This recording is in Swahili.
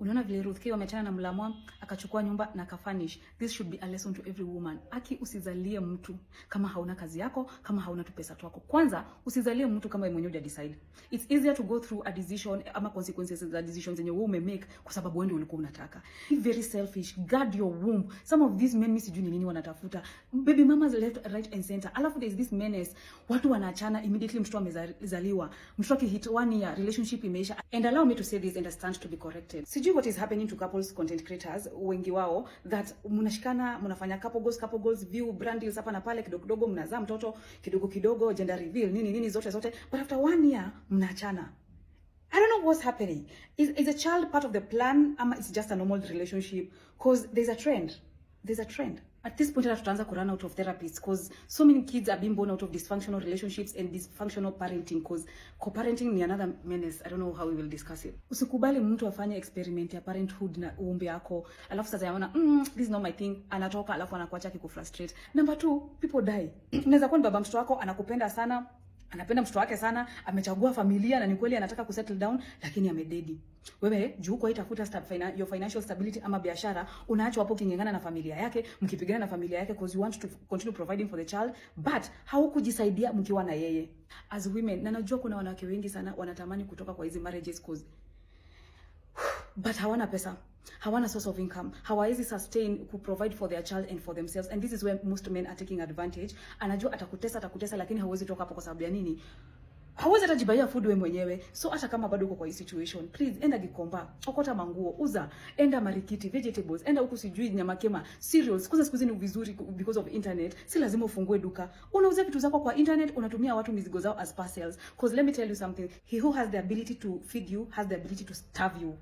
Unaona vile Ruth K wameachana na Mlamwa, akachukua nyumba na kafanish. This should be a lesson to every woman. Aki, usizalie mtu kama hauna kazi yako, kama hauna tu pesa twako. Kwanza, usizalie mtu kama wewe mwenyewe decide. It's easier to go through a decision ama consequences za decisions zenye wewe umemake kwa sababu wewe ndio ulikuwa unataka. Be very selfish. Guard your womb. Some of these men sijui ni nini wanatafuta. Baby mamas left, right and center. Alafu there is this menace. Watu wanaachana immediately mtoto amezaliwa. Mtoto akihit 1 year relationship imeisha. And allow me to say this and I stand to be corrected. Sijui what is happening to couples content creators wengi wao that mnashikana mnafanya couple goals view brand deals hapa na pale kidogo kidogo mnazaa mtoto kidogo gender reveal nini zote but after 1 year mnaachana. I don't know what's happening. Is a child part of the plan ama it's just a normal relationship? Because there's a trend. At this point, tutaanza ku run out of therapists because so many kids are being born out of dysfunctional relationships and dysfunctional parenting because co-parenting ni another menace. I don't know how we will discuss it. Usikubali mtu afanye experiment ya parenthood na uumbe yako. Alafu sasa yaona, this is not my thing. Anatoka alafu anakuacha akikufrustrate. Number 2, people die. Unaweza kuwa baba mtoto wako anakupenda sana, anapenda mtoto wake sana, amechagua familia na ni kweli anataka ku settle down lakini amededi. Wewe juu kwa itafuta your financial stability ama biashara, unaachwa hapo kingengana na familia yake, mkipigana na familia yake because you want to continue providing for the child, but haukujisaidia mkiwa na yeye. As women, na najua kuna wanawake wengi sana wanatamani kutoka kwa hizi marriages cause but hawana pesa, hawana source of income, hawawezi sustain ku provide for their child and for themselves, and this is where most men are taking advantage. Anajua atakutesa lakini hauwezi toka hapo kwa sababu ya nini? Hauwezi atajibaia food wewe mwenyewe. So hata kama bado uko kwa hii situation, please enda Gikomba, okota manguo, uza, enda Marikiti, vegetables, enda huku sijui nyama kema, cereals. Siku hizi ni vizuri because of internet. Si lazima ufungue duka. Unauza vitu zako kwa internet, unatumia watu mizigo zao as parcels. Because let me tell you something, he who has the ability to feed you has the ability to starve you.